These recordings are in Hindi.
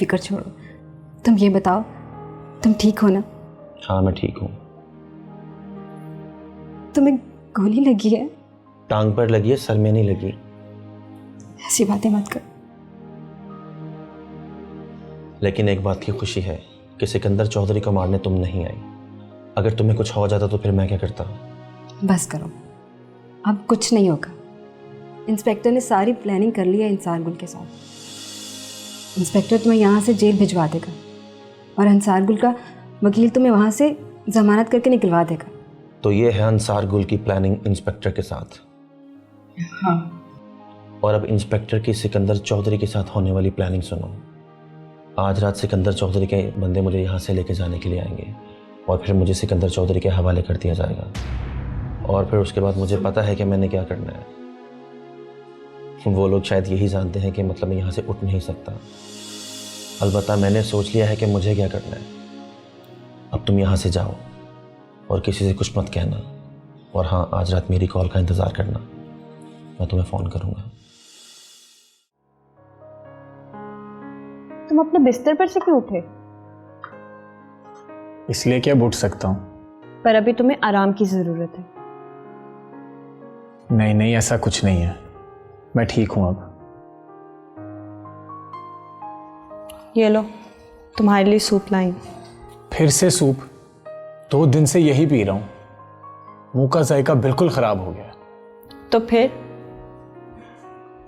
फिक्र छोड़ो। तुम ये बताओ, तुम ठीक हो ना? हाँ मैं ठीक हूँ। तुम्हें गोली लगी है? टांग पर लगी है, सर में नहीं लगी। ऐसी बातें मत कर। लेकिन एक बात की खुशी है कि सिकंदर चौधरी को मारने तुम नहीं आई। अगर तुम्हें कुछ हो जाता तो फिर मैं क्या करता? बस करो, अब कुछ नहीं होगा। इंस्पेक्टर ने सारी प्लानिंग कर ली है अंसार गुल के साथ। इंस्पेक्टर तुम्हें यहाँ से जेल भिजवा देगा और अंसार गुल का वकील तुम्हें वहाँ से जमानत करके निकलवा देगा। तो ये है अंसार गुल की प्लानिंग इंस्पेक्टर के साथ। हाँ। और अब इंस्पेक्टर की सिकंदर चौधरी के साथ होने वाली प्लानिंग सुनो। आज रात सिकंदर चौधरी के बंदे मुझे यहाँ से लेके जाने के लिए आएंगे और फिर मुझे सिकंदर चौधरी के हवाले कर दिया जाएगा। और फिर उसके बाद मुझे पता है कि मैंने क्या करना है। वो लोग शायद यही जानते हैं कि मतलब मैं यहाँ से उठ नहीं सकता। अलबत्ता मैंने सोच लिया है कि मुझे क्या करना है। अब तुम यहाँ से जाओ और किसी से कुछ मत कहना। और हाँ, आज रात मेरी कॉल का इंतज़ार करना, मैं तुम्हें फ़ोन करूँगा। तुम अपने बिस्तर पर से क्यों उठे? इसलिए कि अब उठ सकता हूँ। पर अभी तुम्हें आराम की जरूरत है। नहीं नहीं, ऐसा कुछ नहीं है, मैं ठीक हूं अब। ये लो, तुम्हारे लिए सूप लाई। फिर से सूप? 2 दिन से यही पी रहा हूं, मुंह का जायका बिल्कुल खराब हो गया। तो फिर?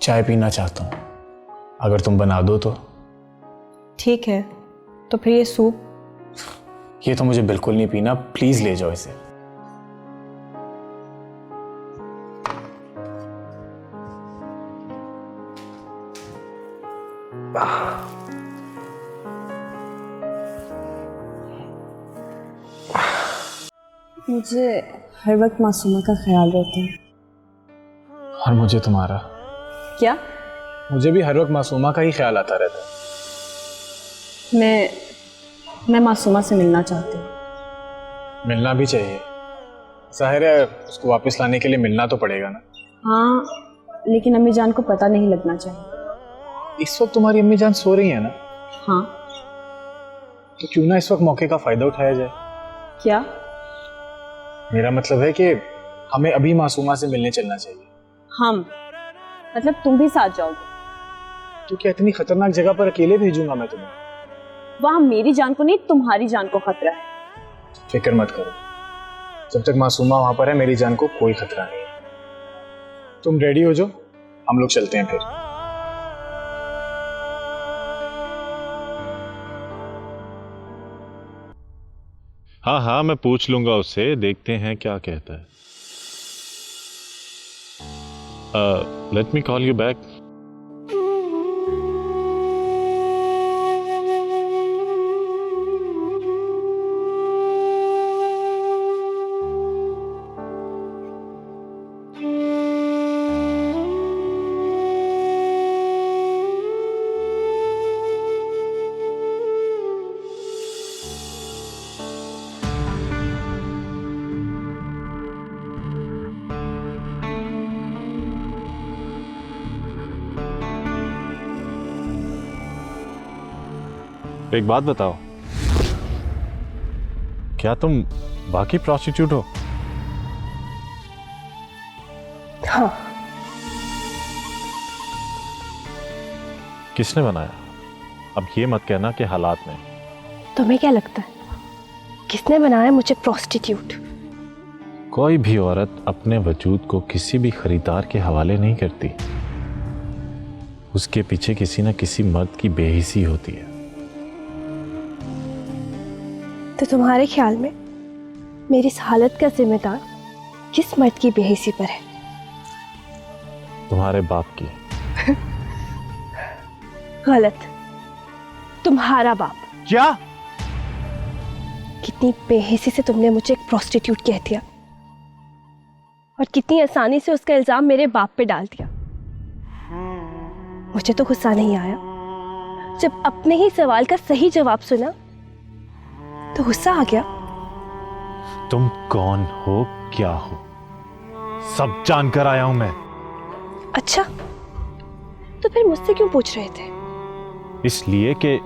चाय पीना चाहता हूं, अगर तुम बना दो तो। ठीक है, तो फिर ये सूप। ये तो मुझे बिल्कुल नहीं पीना, प्लीज ले जाओ इसे। मुझे हर वक्त मासूमा का ख्याल रहता है। और मुझे तुम्हारा। क्या? मुझे भी हर वक्त मासूमा का ही ख्याल आता रहता है। मैं मासूमा से मिलना चाहती हूँ। मिलना भी चाहिए, जाहिर है उसको वापस लाने के लिए मिलना तो पड़ेगा ना। हाँ, लेकिन अम्मी जान को पता नहीं लगना चाहिए। इस वक्त तुम्हारी अम्मी जान सो रही है ना? हाँ। तो क्यों ना इस वक्त मौके का फायदा उठाया जाए। क्या? मेरा मतलब है कि हमें अभी मासूमा से मिलने चलना चाहिए। हम मतलब तुम भी साथ जाओगे? तो क्या इतनी खतरनाक जगह पर अकेले भेजूंगा मैं तुम्हें? वहां मेरी जान को नहीं, तुम्हारी जान को खतरा है। फिक्र मत करो, जब तक मासूमा वहां पर है मेरी जान को कोई खतरा नहीं है। तुम रेडी हो जाओ, हम लोग चलते हैं फिर। हाँ हाँ, मैं पूछ लूंगा उससे, देखते हैं क्या कहता है। Let me call you back. एक बात बताओ, क्या तुम बाकी प्रोस्टिट्यूट हो? हाँ। किसने बनाया? अब ये मत कहना कि हालात ने। तुम्हें क्या लगता है किसने बनाया मुझे प्रोस्टिट्यूट? कोई भी औरत अपने वजूद को किसी भी खरीदार के हवाले नहीं करती। उसके पीछे किसी न किसी मर्द की बेहिसी होती है। तो तुम्हारे ख्याल में मेरी इस हालत का जिम्मेदार किस मर्द की बेहिसी पर है? तुम्हारे बाप की। गलत, तुम्हारा बाप। क्या? कितनी बेहिसी से तुमने मुझे एक प्रोस्टिट्यूट कह दिया और कितनी आसानी से उसका इल्जाम मेरे बाप पे डाल दिया। मुझे तो गुस्सा नहीं आया, जब अपने ही सवाल का सही जवाब सुना तो गुस्सा आ गया। तुम कौन हो, क्या हो, सब जानकर आया हूं मैं। अच्छा, तो फिर मुझसे क्यों पूछ रहे थे? इसलिए कि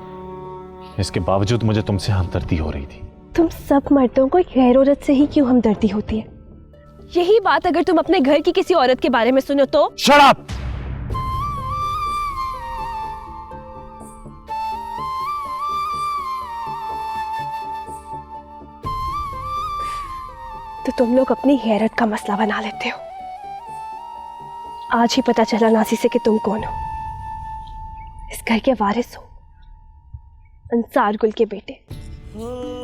इसके बावजूद मुझे तुमसे हमदर्दी हो रही थी। तुम सब मर्दों को एक गैर औरत से ही क्यों हमदर्दी होती है? यही बात अगर तुम अपने घर की किसी औरत के बारे में सुनो तो? Shut up! तो तुम लोग अपनी गैरत का मसला बना लेते हो। आज ही पता चला नासी से कि तुम कौन हो। इस घर के वारिस हो, अंसार गुल के बेटे।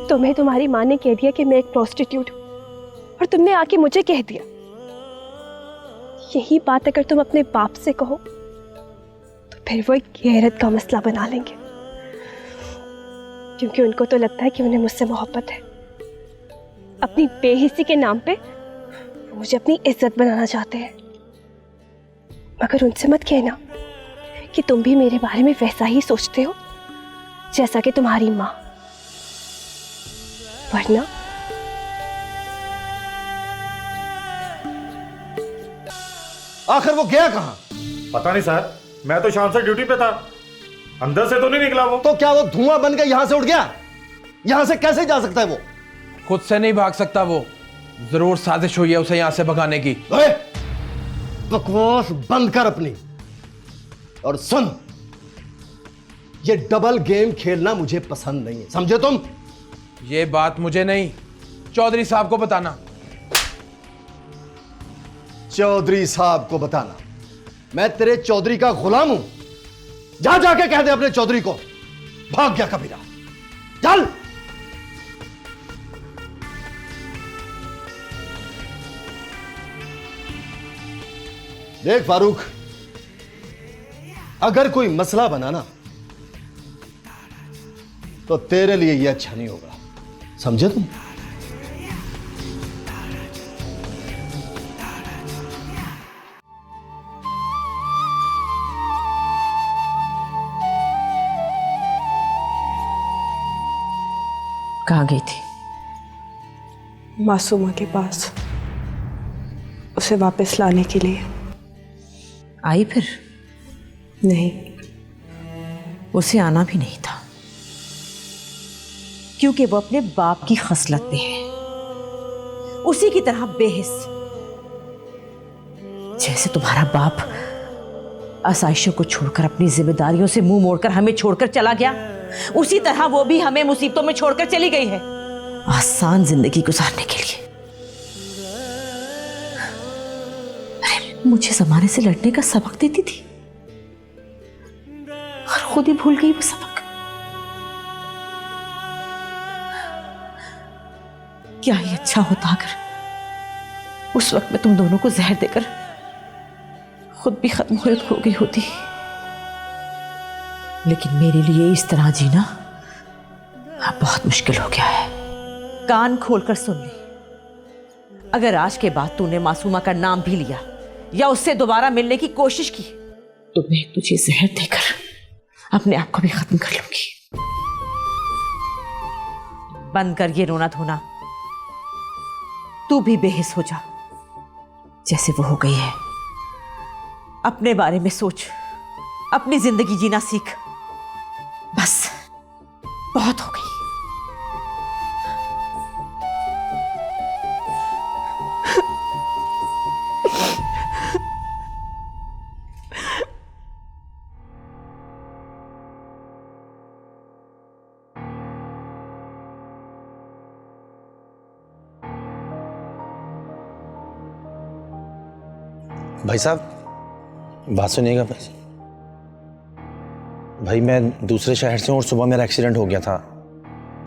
तुम्हें तुम्हारी माँ ने कह दिया कि मैं एक प्रोस्टिट्यूट हूं और तुमने आके मुझे कह दिया। यही बात अगर तुम अपने बाप से कहो तो फिर वो एक गैरत का मसला बना लेंगे, क्योंकि उनको तो लगता है कि उन्हें मुझसे मोहब्बत है। अपनी बेहिस्सी के नाम पे वो मुझे अपनी इज्जत बनाना चाहते हैं। मगर उनसे मत कहना कि तुम भी मेरे बारे में वैसा ही सोचते हो जैसा कि तुम्हारी माँ, वरना आखिर वो गया कहां? पता नहीं सर, मैं तो शाम से ड्यूटी पे था, अंदर से तो नहीं निकला वो। तो क्या वो धुआं बन के यहां से उड़ गया? यहां से कैसे जा सकता है वो? खुद से नहीं भाग सकता वो, जरूर साजिश हुई है उसे यहां से भगाने की। बकवास बंद कर अपनी, और सुन, ये डबल गेम खेलना मुझे पसंद नहीं है, समझे तुम? ये बात मुझे नहीं, चौधरी साहब को बताना। चौधरी साहब को बताना? मैं तेरे चौधरी का गुलाम हूं? जा जाके कह दे अपने चौधरी को, भाग गया कबीरा। चल। देख फारूक, अगर कोई मसला बनाना तो तेरे लिए यह अच्छा नहीं होगा, समझे तुम? कहाँ गई थी? मासूमा के पास, उसे वापस लाने के लिए। आई फिर? नहीं, उसे आना भी नहीं था, क्योंकि वो अपने बाप की खसलत में है, उसी की तरह बेहिस। जैसे तुम्हारा बाप आसाइशों को छोड़कर, अपनी जिम्मेदारियों से मुंह मोड़कर हमें छोड़कर चला गया, उसी तरह वो भी हमें मुसीबतों में छोड़कर चली गई है, आसान जिंदगी गुजारने के लिए। अरे मुझे जमाने से लड़ने का सबक देती थी और खुद ही भूल गई वो सबक। क्या ही अच्छा होता अगर उस वक्त में तुम दोनों को जहर देकर खुद भी खत्म हो गई होती। लेकिन मेरे लिए इस तरह जीना अब बहुत मुश्किल हो गया है। कान खोलकर सुन ले, अगर आज के बाद तूने मासूमा का नाम भी लिया या उससे दोबारा मिलने की कोशिश की तो मैं तुझे जहर देकर अपने आप को भी खत्म कर लूंगी। बंद कर ये रोना धोना, तू भी बेहिस हो जा जैसे वो हो गई है। अपने बारे में सोच, अपनी जिंदगी जीना सीख। बस बहुत हो गई। भाई साहब, बात सुनिएगा बस। भाई मैं दूसरे शहर से हूँ और सुबह मेरा एक्सीडेंट हो गया था,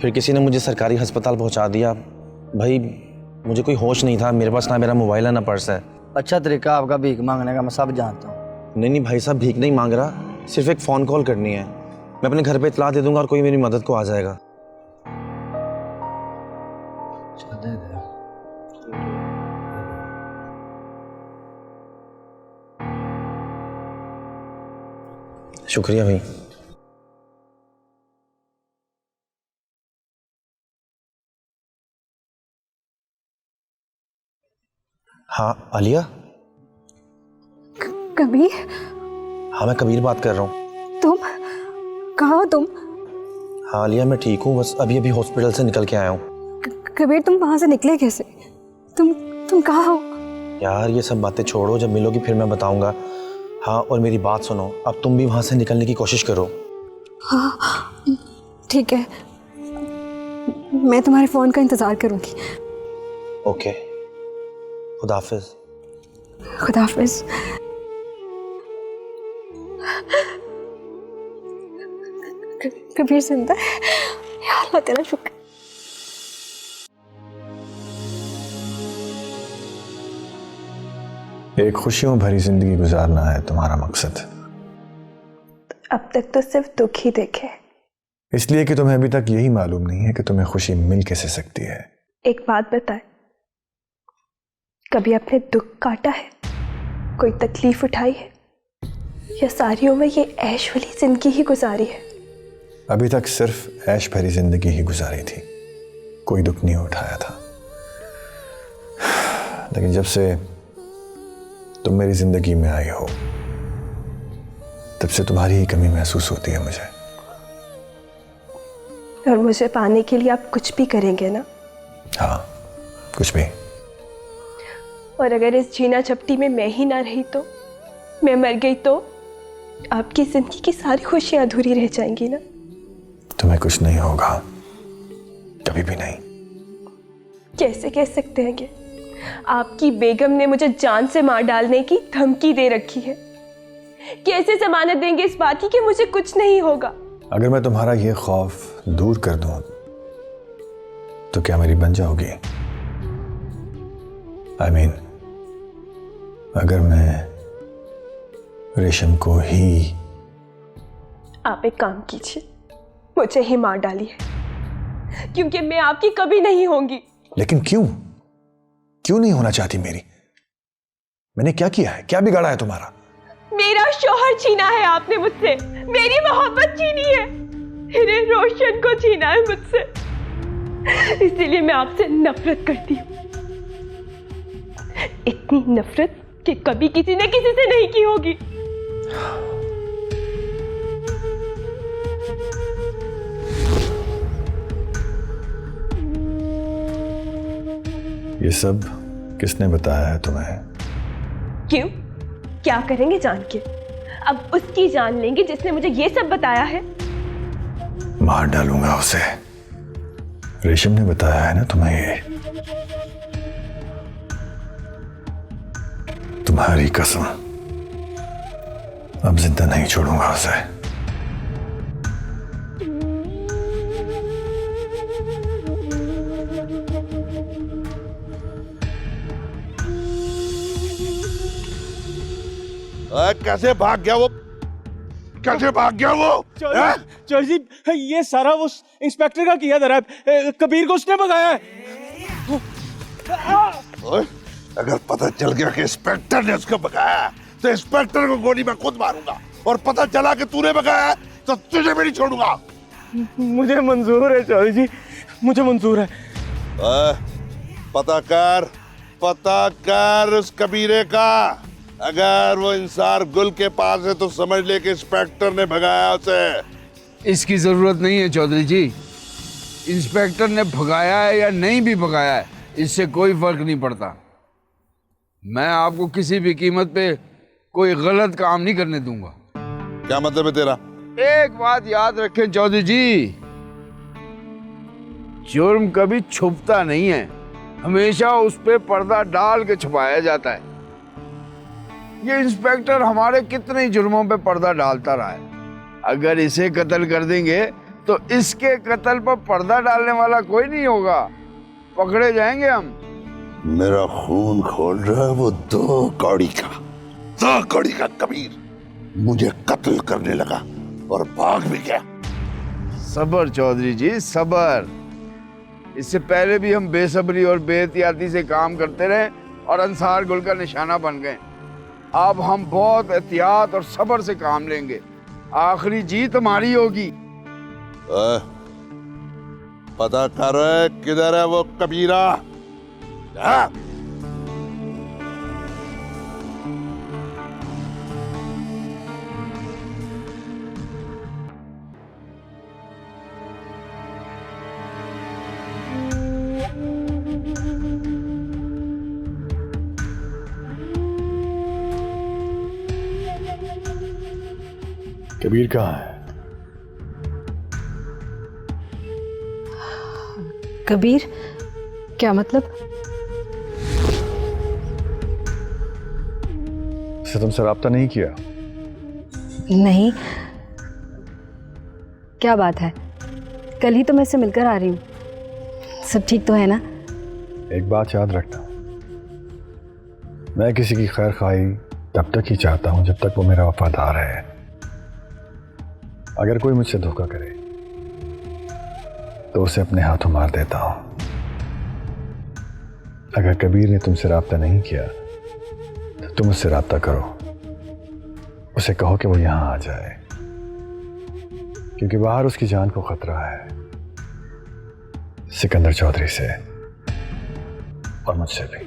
फिर किसी ने मुझे सरकारी अस्पताल पहुँचा दिया। भाई मुझे कोई होश नहीं था, मेरे पास ना मेरा मोबाइल है ना पर्स है। अच्छा तरीका आपका भीख मांगने का, मैं सब जानता हूँ। नहीं भाई साहब, भीख नहीं मांग रहा, सिर्फ एक फ़ोन कॉल करनी है। मैं अपने घर पे इतला दे दूंगा और कोई मेरी मदद को आ जाएगा। शुक्रिया भाई। हाँ आलिया। कबीर? हाँ मैं कबीर बात कर रहा हूँ। तुम कहाँ हो तुम? हाँ आलिया मैं ठीक हूँ, बस अभी अभी हॉस्पिटल से निकल के आया हूँ। कबीर तुम वहाँ से निकले कैसे? तुम कहाँ हो? यार ये सब बातें छोड़ो, जब मिलोगी फिर मैं बताऊंगा। हाँ और मेरी बात सुनो, अब तुम भी वहाँ से निकलने की कोशिश करो। हाँ ठीक है, मैं तुम्हारे फ़ोन का इंतज़ार करूँगी। ओके, खुदा हाफिज़। खुदा हाफिज़। कबीर जिंदा है, या अल्लाह तेरा शुक्र। एक खुशियों भरी जिंदगी गुजारना है तुम्हारा मकसद, अब तक तो सिर्फ दुख ही देखे, इसलिए कि तुम्हें अभी तक यही मालूम नहीं है कि तुम्हें खुशी मिल कैसे सकती है। एक बात बताए, कभी अपने दुख काटा है, कोई तकलीफ उठाई है, या सारी उम्र ये ऐश वाली जिंदगी ही गुजारी है? अभी तक सिर्फ ऐश भरी जिंदगी ही गुजारी थी, कोई दुख नहीं उठाया था। लेकिन जब से तुम मेरी जिंदगी में आई हो, तब से तुम्हारी ही कमी महसूस होती है मुझे। और मुझे पाने के लिए आप कुछ भी करेंगे ना? हाँ, कुछ भी। और अगर इस जीना झपटी में मैं ही ना रही तो, मैं मर गई तो आपकी जिंदगी की सारी खुशियां अधूरी रह जाएंगी ना? तुम्हें कुछ नहीं होगा, कभी भी नहीं। कैसे कह सकते हैं कि आपकी बेगम ने मुझे जान से मार डालने की धमकी दे रखी है? कैसे जमानत देंगे इस बात की कि मुझे कुछ नहीं होगा? अगर मैं तुम्हारा ये खौफ दूर कर दूं तो क्या मेरी बन जाओगी? I mean, अगर मैं रेशम को ही... आप एक काम कीजिए, मुझे ही मार डालिए, क्योंकि मैं आपकी कभी नहीं होंगी। लेकिन क्यों? क्यों नहीं होना चाहती मेरी? मैंने क्या किया है, क्या बिगाड़ा है तुम्हारा? मेरा शौहर छीना है आपने मुझसे, मेरी मोहब्बत छीनी है, मेरे रोशन को छीना है मुझसे, इसीलिए मैं आपसे नफरत करती हूँ। इतनी नफरत कि कभी किसी ने किसी से नहीं की होगी। ये सब किसने बताया है तुम्हें? क्यों? क्या करेंगे जान के? अब उसकी जान लेंगे जिसने मुझे ये सब बताया है। मार डालूंगा उसे। रेशम ने बताया है ना तुम्हें ये? तुम्हारी कसम, अब जिंदा नहीं छोड़ूंगा उसे। कैसे भाग गया वो? कैसे भाग गया वो? चौधरी जी, ये सारा वो इंस्पेक्टर का किया धरा है, कबीर को उसने भगाया है। अगर पता चल गया कि इंस्पेक्टर ने उसको भगाया तो इंस्पेक्टर को गोली मैं खुद मारूंगा, और पता चला कि तूने भगाया तो तुझे भी नहीं छोड़ूंगा। मुझे मंजूर है चौधरी जी, मुझे मंजूर है। पता कर उस कबीरे का। अगर वो इंसार गुल के पास है तो समझ ले कि इंस्पेक्टर ने भगाया उसे। इसकी जरूरत नहीं है चौधरी जी, इंस्पेक्टर ने भगाया है या नहीं भी भगाया है, इससे कोई फर्क नहीं पड़ता। मैं आपको किसी भी कीमत पे कोई गलत काम नहीं करने दूंगा। क्या मतलब है तेरा? एक बात याद रखें चौधरी जी, जुर्म कभी छुपता नहीं है, हमेशा उस पे पर्दा डाल के छुपाया जाता है। ये इंस्पेक्टर हमारे कितने ही जुर्मों पे पर्दा डालता रहा है, अगर इसे कत्ल कर देंगे तो इसके कत्ल पर पर्दा डालने वाला कोई नहीं होगा, पकड़े जाएंगे हम। मेरा खून खोल रहा है वो दो कौड़ी का कबीर मुझे कत्ल करने लगा और भाग भी गया। सबर चौधरी जी, सबर। इससे पहले भी हम बेसब्री और बेहतियाती से काम करते रहे और अंसार गुल का निशाना बन गए। अब हम बहुत एहतियात और सब्र से काम लेंगे, आखिरी जीत हमारी होगी। पता कर किधर है वो कबीरा? कबीर कहाँ है? कबीर? क्या मतलब? इससे तुमसे राब्ता नहीं किया? नहीं। क्या बात है? कल ही तो मैं इससे मिलकर आ रही हूँ। सब ठीक तो है ना? एक बात याद रखना, मैं किसी की खैर खाई तब तक ही चाहता हूं जब तक वो मेरा वफादार है। अगर कोई मुझसे धोखा करे तो उसे अपने हाथों मार देता हूं। अगर कबीर ने तुमसे राब्ता नहीं किया तो तुम उससे राब्ता करो, उसे कहो कि वो यहां आ जाए, क्योंकि बाहर उसकी जान को खतरा है, सिकंदर चौधरी से और मुझसे भी।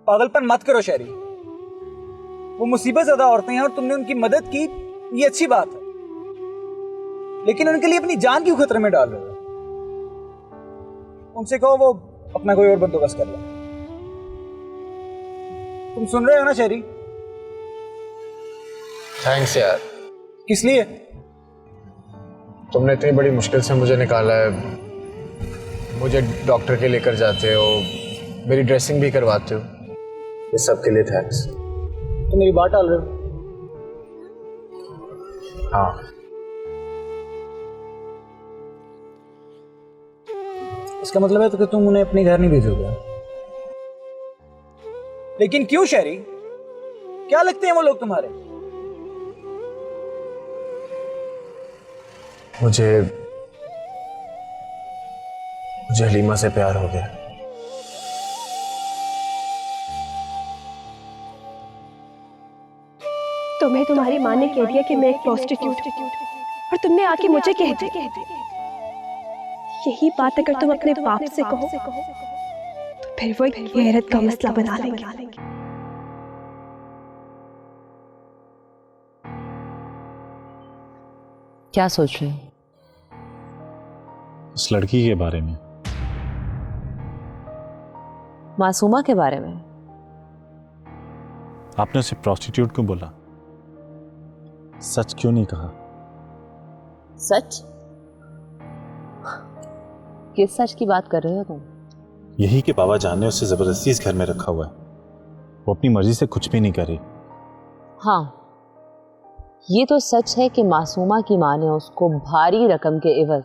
पागलपन मत करो शहरी, वो मुसीबत ज्यादा औरतें हैं और तुमने उनकी मदद की, ये अच्छी बात है, लेकिन उनके लिए अपनी जान क्यों खतरे में डाल रहे हो? उनसे कहो वो अपना कोई और बंदोबस्त कर ले। तुम सुन रहे हो ना शहरी? थैंक्स यार। किस लिए? तुमने इतनी बड़ी मुश्किल से मुझे निकाला है, मुझे डॉक्टर के लेकर जाते हो, मेरी ड्रेसिंग भी करवाते हो, ये सब के लिए थैंक्स। तुम मेरी बात टाल रहे हो? हाँ, इसका मतलब है तो कि तुम उन्हें अपने घर नहीं भेजोगे। लेकिन क्यों शहरी? क्या लगते हैं वो लोग तुम्हारे? मुझे हलीमा से प्यार हो गया। तुम्हें तुम्हारी माँ ने कह दिया कि मैं एक प्रोस्टिट्यूट हूँ और तुमने आके मुझे कह दिया। यही बात अगर तुम अपने बाप से कहो तो फिर वो एक गैरत का मसला बना लेंगे। क्या सोच रहे हो? उस लड़की के बारे में। मासूमा के बारे में? आपने उसे प्रोस्टिट्यूट क्यों बोला? सच क्यों नहीं कहा? सच? किस सच की बात कर रहे हो तुम? यही कि बाबा जान ने उसे जबरदस्ती इस घर में रखा हुआ है, वो अपनी मर्जी से कुछ भी नहीं करी। हाँ, ये तो सच है कि मासूमा की माँ ने उसको भारी रकम के एवज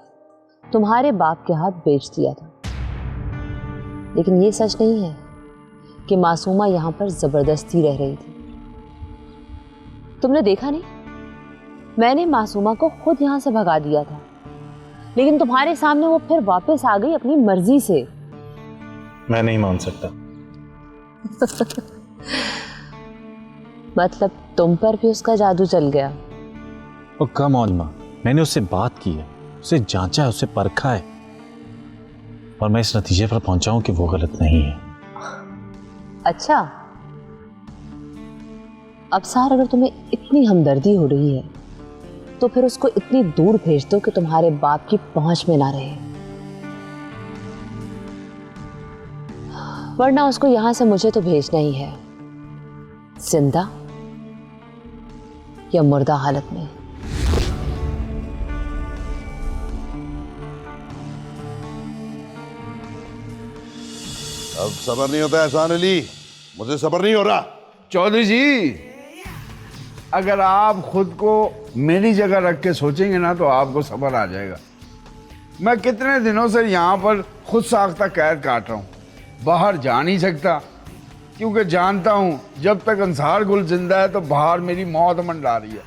तुम्हारे बाप के हाथ बेच दिया था, लेकिन ये सच नहीं है कि मासूमा यहाँ पर जबरदस्ती रह रही थी। तुमने देखा नहीं, मैंने मासूमा को खुद यहाँ से भगा दिया था, लेकिन तुम्हारे सामने वो फिर वापस आ गई अपनी मर्जी से। मैं नहीं मान सकता। मतलब तुम पर भी उसका जादू चल गया? और कम ऑन माँ, मैंने उससे बात की है, उसे जांचा है, उसे परखा है, और मैं इस नतीजे पर पहुंचा हूं कि वो गलत नहीं है। अच्छा, अब सार अगर तुम्हें इतनी हमदर्दी हो रही है तो फिर उसको इतनी दूर भेज दो कि तुम्हारे बाप की पहुंच में ना रहे, वरना उसको यहां से मुझे तो भेजना ही है, जिंदा या मुर्दा हालत में। अब सबर नहीं होता एहसान अली, मुझे सबर नहीं हो रहा। चौधरी जी, अगर आप खुद को मेरी जगह रख के सोचेंगे ना तो आपको सब्र आ जाएगा। मैं कितने दिनों से यहाँ पर खुद साख्ता कैद काट रहा हूँ, बाहर जा नहीं सकता, क्योंकि जानता हूँ जब तक अंसार गुल जिंदा है तो बाहर मेरी मौत मंडरा रही है।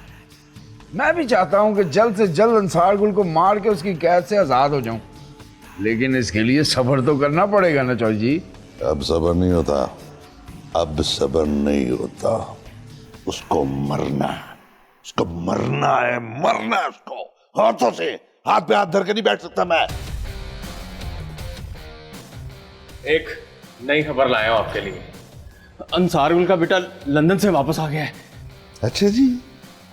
मैं भी चाहता हूँ कि जल्द से जल्द अंसार गुल को मार के उसकी कैद से आज़ाद हो जाऊँ, लेकिन इसके लिए सब्र तो करना पड़ेगा ना चौधरी जी। अब सबर नहीं होता, अब सबर नहीं होता, उसको मरना है, उसको मरना है, मरना है उसको। हाथों से हाथ पे हाथ धर के नहीं बैठ सकता मैं। एक नई खबर लाया हूं आपके लिए। अंसार गुल का बेटा लंदन से वापस आ गया है। अच्छा जी,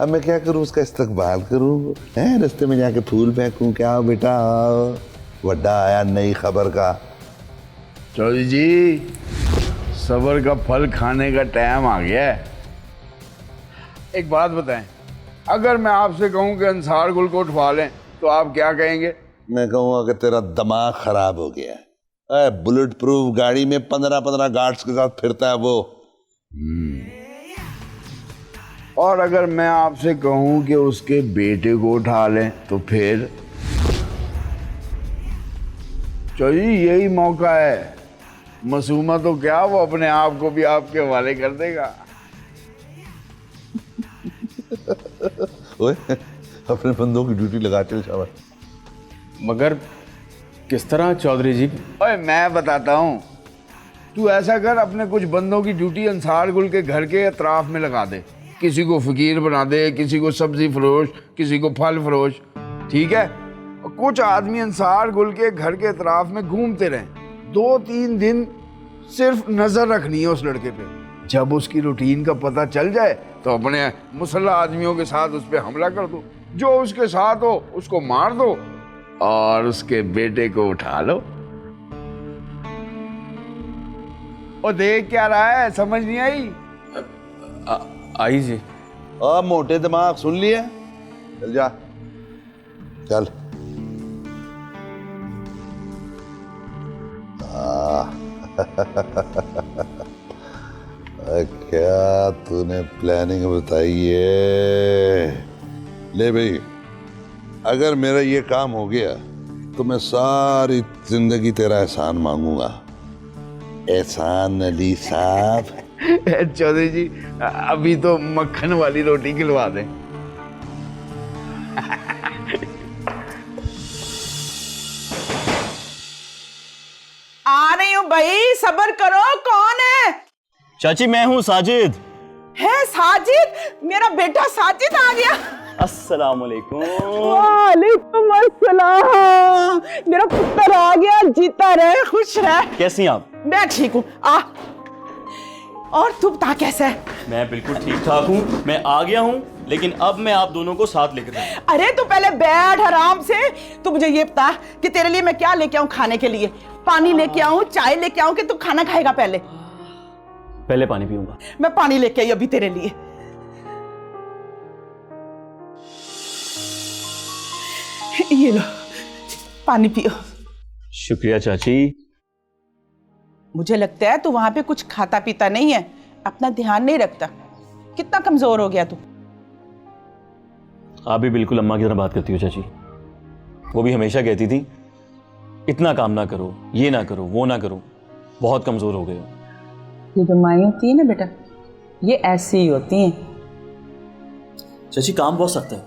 अब मैं क्या करूं, उसका इस्तकबाल करूं, हैं रास्ते में जाके फूल फेंकूं? क्या बेटा वड्डा आया नई खबर का। चौधरी जी, सब्र का फल खाने का टाइम आ गया है। एक बात बताएं, अगर मैं आपसे कहूं कि अंसार गुल को उठवा लें तो आप क्या कहेंगे? मैं कहूँगा कि तेरा दिमाग खराब हो गया है। बुलेट प्रूफ गाड़ी में 15-15 गार्ड्स के साथ फिरता है वो। और अगर मैं आपसे कहूं कि उसके बेटे को उठा लें तो फिर? चलिए यही मौका है। मासूमा तो क्या, वो अपने आप को भी आपके हवाले कर देगा। ओए, अपने बंदों की ड्यूटी लगा चल शाबाश। मगर किस तरह चौधरी जी? ओए मैं बताता हूँ, तू ऐसा कर, अपने कुछ बंदों की ड्यूटी अंसार गुल के घर के अतराफ में लगा दे। किसी को फकीर बना दे, किसी को सब्जी फरोश, किसी को फल फरोश, ठीक है? और कुछ आदमी अंसार गुल के घर के अतराफ में घूमते रहें। 2-3 दिन सिर्फ नजर रखनी है उस लड़के पे। जब उसकी रूटीन का पता चल जाए तो अपने मुसल्ला आदमियों के साथ उस पर हमला कर दो। जो उसके साथ हो उसको मार दो और उसके बेटे को उठा लो। और देख क्या रहा है, समझ नहीं आई? आई जी। मोटे दिमाग सुन लिए? चल जा, चल। क्या तूने प्लानिंग बताई है? ले भाई, अगर मेरा ये काम हो गया तो मैं सारी जिंदगी तेरा एहसान मांगूंगा। एहसान अली साहब। चौधरी जी, अभी तो मक्खन वाली रोटी खिलवा दें। आ रही हूँ भाई, सब्र करो। कौन है? चाची मैं हूँ साजिद। है साजिद? मेरा बेटा साजिद आ गया। अस्सलाम वालेकुम। वालेकुम अस्सलाम। मेरा पुत्र आ गया, जीता रहे, खुश रहे। कैसी हैं आप? मैं ठीक हूँ। आ, और तू बता कैसा है? मैं बिल्कुल ठीक ठाक हूँ। मैं आ गया हूँ, लेकिन अब मैं आप दोनों को साथ लेकर जाऊंगा। अरे तू पहले बैठ आराम से। तू मुझे ये बता कि तेरे लिए मैं क्या लेके आऊँ खाने के लिए? पानी लेके आऊँ, चाय लेके आऊँ कि तू खाना खाएगा? पहले पानी पीऊंगा। मैं पानी लेके आई अभी तेरे लिए। ये लो पानी पियो। शुक्रिया चाची। मुझे लगता है तू वहां पे कुछ खाता पीता नहीं है, अपना ध्यान नहीं रखता। कितना कमजोर हो गया तू। आप भी बिल्कुल अम्मा की तरह बात करती हो चाची। वो भी हमेशा कहती थी इतना काम ना करो, ये ना करो, वो ना करो, बहुत कमजोर हो गए हो। ये जो माएँ होती है ना बेटा, ये ऐसी ही होती हैं। चाची काम बहुत सख्त है।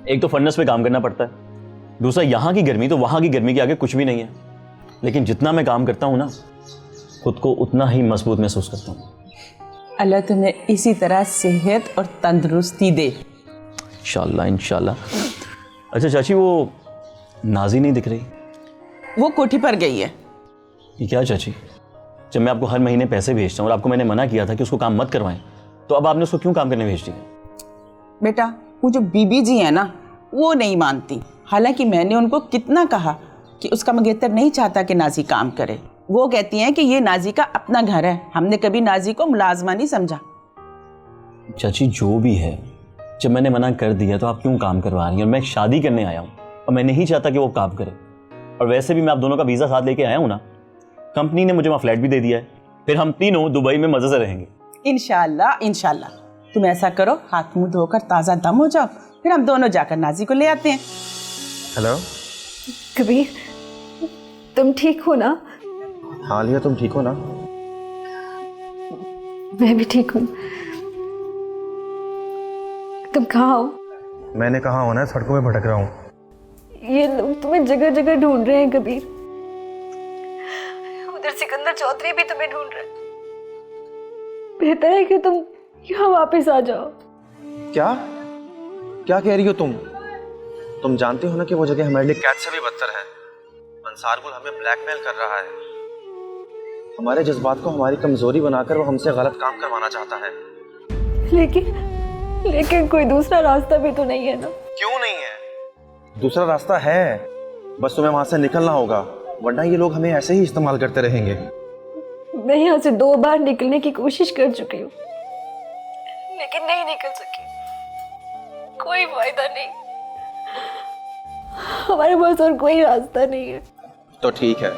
एक तो फर्नेस पे काम करना पड़ता है, दूसरा यहाँ की गर्मी तो वहाँ की गर्मी के आगे कुछ भी नहीं है। लेकिन जितना मैं काम करता हूँ ना, खुद को उतना ही मजबूत महसूस करता हूँ। अल्लाह तुम्हें इसी तरह सेहत और तंदुरुस्ती दे। इंशाल्लाह इंशाल्लाह। अच्छा चाची, वो नाजी नहीं दिख रही? वो कोठी पर गई है। ये क्या चाची, जब मैं आपको हर महीने पैसे भेजता हूँ और आपको मैंने मना किया था कि उसको काम मत करवाएं, तो अब आपने उसको क्यों काम करने भेज दिया? बेटा वो जो बीबी जी है ना, वो नहीं मानती। हालांकि मैंने उनको कितना कहा कि उसका मंगेतर नहीं चाहता कि नाजी काम करे। वो कहती हैं कि ये नाजी का अपना घर है, हमने कभी नाजी को मुलाजमा नहीं समझा। चाची जो भी है, जब मैंने मना कर दिया तो आप क्यों काम करवा रही हैं? और मैं शादी करने आया हूँ और मैं नहीं चाहता कि वो काम करे। और वैसे भी मैं आप दोनों का वीज़ा साथ लेके आया हूँ ना, कंपनी ने मुझे वहाँ फ्लैट भी दे दिया है। फिर हम तीनों दुबई में मज़े से रहेंगे। इंशाल्लाह इंशाल्लाह। तुम ऐसा करो, हाथ मुंह धोकर ताज़ा दम हो जाओ, फिर हम दोनों जाकर नाजी को ले आते हैं। हेलो कबीर, तुम ठीक हो ना? हाँ लिया, तुम ठीक हो ना? मैं भी ठीक हूँ। तुम कहाँ हो? मैंने कहाँ होना है, सड़कों में भटक रहा हूँ। ये लोग तुम्हें जगह जगह ढूंढ रहे हैं कबीर। उधर सिकंदर चौधरी भी तुम्हें ढूंढ रहे हैं। बेहतर है कि तुम यहाँ वापस आ जाओ। क्या क्या कह रही हो तुम जानती हो ना कि वो जगह हमारे लिए कैद से भी बदतर है। अंसार गुल हमें ब्लैकमेल कर रहा है। हमारे जज्बात को हमारी कमजोरी बनाकर वो हमसे गलत काम करवाना चाहता है। लेकिन कोई दूसरा रास्ता भी तो नहीं है ना? क्यों नहीं है? दूसरा रास्ता है, बस तुम्हें वहां से निकलना होगा, वरना ये लोग हमें ऐसे ही इस्तेमाल करते रहेंगे। मैं यहाँ से 2 बार निकलने की कोशिश कर चुकी हूँ, लेकिन नहीं निकल सकी। कोई फायदा नहीं, हमारे पास और कोई रास्ता नहीं है। तो ठीक है,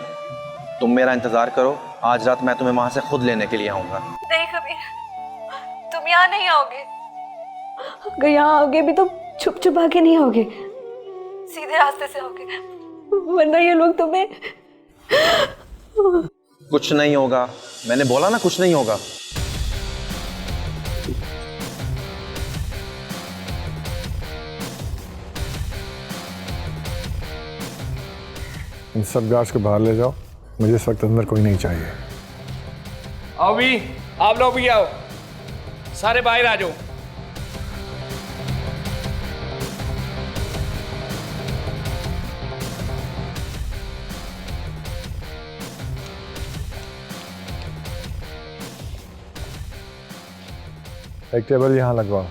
तुम मेरा इंतजार करो, आज रात मैं तुम्हें वहां से खुद लेने के लिए आऊंगा। नहीं कबीर, तुम यहाँ नहीं आओगे। अगर यहाँ आओगे भी तो छुप छुपा के नहीं आओगे, सीधे रास्ते से आओगे, वरना ये लोग तुम्हें। कुछ नहीं होगा, मैंने बोला ना कुछ नहीं होगा। इन सब गार्ड्स को बाहर ले जाओ, मुझे इस वक्त अंदर कोई नहीं चाहिए। आओ भी, आप लोग भी आओ, सारे बाहर आ जाओ। एक टेबल यहाँ लगवाओ।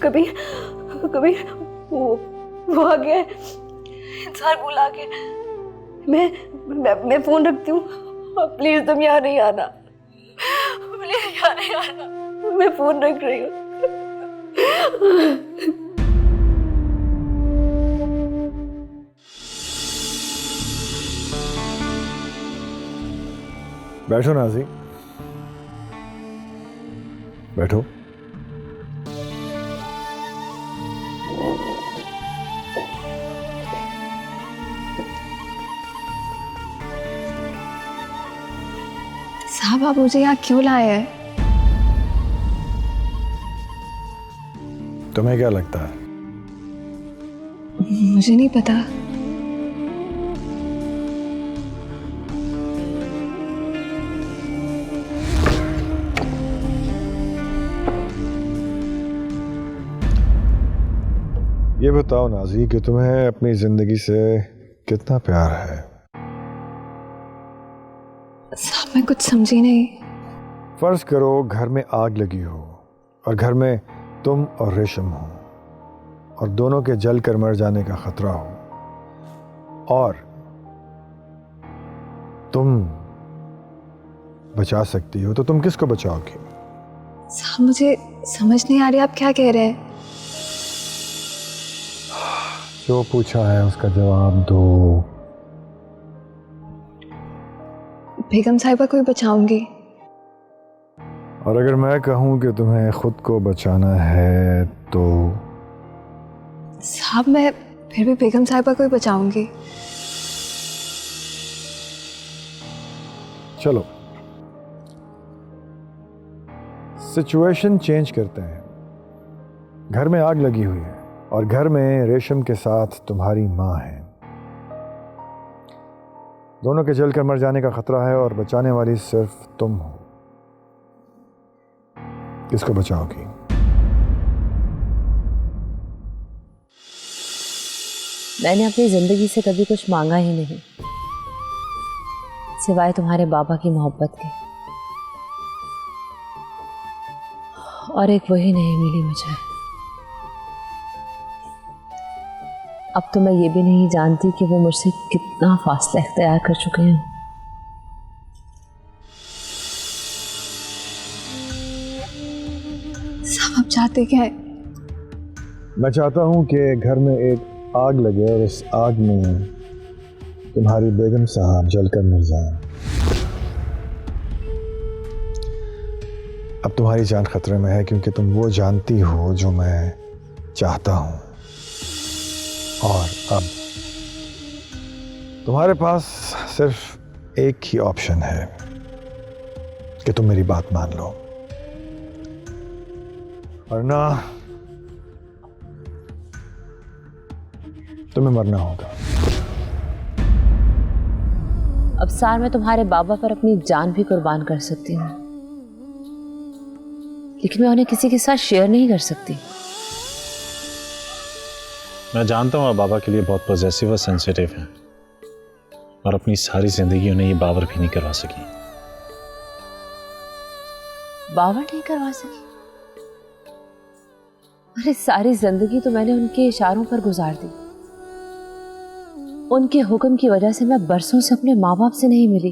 कबीर, कबीर, वो आ गया है, इंतजार बुला के। मैं फोन रखती हूँ, प्लीज तुम यहाँ नहीं आना, प्लीज यहाँ नहीं आना, मैं फोन रख रही हूँ। बैठो नाजी, बैठो। साहब, आप मुझे यहाँ क्यों लाए हैं? तुम्हें क्या लगता है? मुझे नहीं पता। ये बताओ नाजी कि तुम्हें अपनी जिंदगी से कितना प्यार है? साहब, मैं कुछ समझी नहीं। फर्ज करो घर में आग लगी हो और घर में तुम और रेशम हो और दोनों के जल कर मर जाने का खतरा हो, और तुम बचा सकती हो, तो तुम किसको बचाओगी? साहब, मुझे समझ नहीं आ रही आप क्या कह रहे हैं। जो पूछा है उसका जवाब दो। बेगम साहिबा को ही बचाऊंगी। और अगर मैं कहूं कि तुम्हें खुद को बचाना है तो? साहब, मैं फिर भी बेगम साहिबा को ही बचाऊंगी। चलो, सिचुएशन चेंज करते हैं। घर में आग लगी हुई है और घर में रेशम के साथ तुम्हारी माँ है। दोनों के जलकर मर जाने का खतरा है और बचाने वाली सिर्फ तुम हो। किसको बचाओगी? मैंने अपनी जिंदगी से कभी कुछ मांगा ही नहीं, सिवाय तुम्हारे बाबा की मोहब्बत के, और एक वही नहीं मिली मुझे। अब तो मैं ये भी नहीं जानती कि वो मुझसे कितना फासला इख्तियार कर चुके हैं। साहब, आप चाहते क्या है? मैं चाहता हूं कि घर में एक आग लगे और इस आग में तुम्हारी बेगम साहब जलकर मर जाएं। अब तुम्हारी जान खतरे में है क्योंकि तुम वो जानती हो जो मैं चाहता हूं, और अब तुम्हारे पास सिर्फ एक ही ऑप्शन है कि तुम मेरी बात मान लो, वरना तुम्हें मरना होगा। अब सार, मैं तुम्हारे बाबा पर अपनी जान भी कुर्बान कर सकती हूँ, लेकिन मैं उन्हें किसी के साथ शेयर नहीं कर सकती। मैं जानता हूँ आप बाबा के लिए बहुत पॉजेसिव और सेंसिटिव हैं, और अपनी सारी जिंदगी उन्हें ये बावर भी नहीं करवा सकी। बावर नहीं करवा सकी? अरे सारी जिंदगी तो मैंने उनके इशारों पर गुजार दी। उनके हुक्म की वजह से मैं बरसों से अपने माँ बाप से नहीं मिली।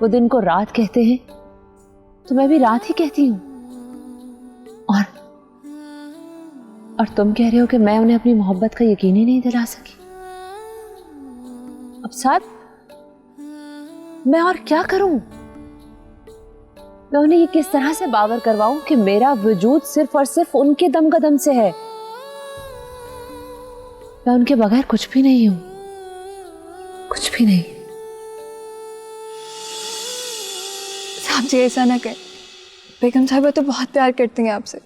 वो दिन को रात कहते हैं तो मैं भी रात ही कहती हूँ। और तुम कह रहे हो कि मैं उन्हें अपनी मोहब्बत का यकीन ही नहीं दिला सकी। अब साथ मैं और क्या करूं? मैं उन्हें ये किस तरह से बावर करवाऊं कि मेरा वजूद सिर्फ और सिर्फ उनके दम कदम से है। मैं उनके बगैर कुछ भी नहीं हूं, कुछ भी नहीं। साहब जी ऐसा ना कहें, बेगम साहिबा तो बहुत प्यार करती हैं आपसे।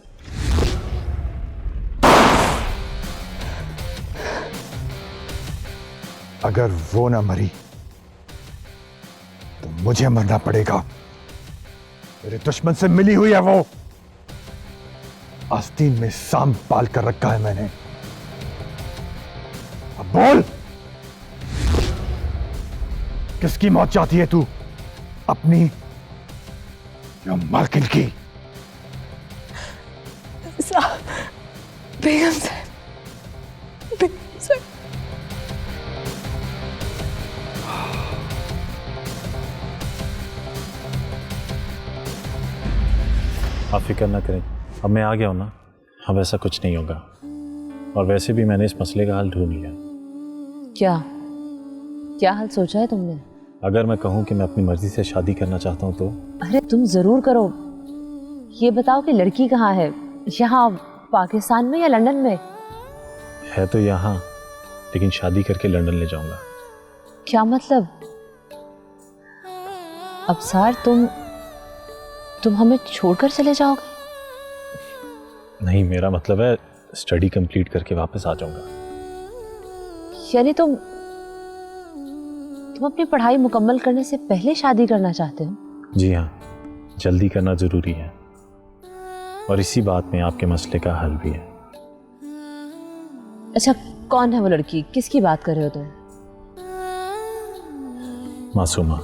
अगर वो ना मरी तो मुझे मरना पड़ेगा। मेरे दुश्मन से मिली हुई है वो। आस्तीन में सांप पाल कर रखा है मैंने। अब बोल, किसकी मौत चाहती है तू? अपनी या मालकिन की? साहब, बेगम साहब, बेगम साहब। आप फिक्र ना करें, अब मैं आ गया हूँ ना, अब ऐसा कुछ नहीं होगा। और वैसे भी मैंने इस मसले का हल ढूंढ लिया। क्या क्या हल सोचा है तुमने? अगर मैं कहूँ कि मैं अपनी मर्जी से शादी करना चाहता हूँ तो? अरे तुम जरूर करो। ये बताओ कि लड़की कहाँ है, यहाँ पाकिस्तान में या लंदन में? है तो यहाँ, लेकिन शादी करके लंदन ले जाऊंगा। क्या मतलब? अबसार तुम हमें छोड़कर चले जाओगे? नहीं, मेरा मतलब है स्टडी कंप्लीट करके वापस आ जाऊंगा। यानी तुम अपनी पढ़ाई मुकम्मल करने से पहले शादी करना चाहते हो? जी हाँ, जल्दी करना जरूरी है। और इसी बात में आपके मसले का हल भी है। अच्छा, कौन है वो लड़की? किसकी बात कर रहे हो तुम? मासूमा।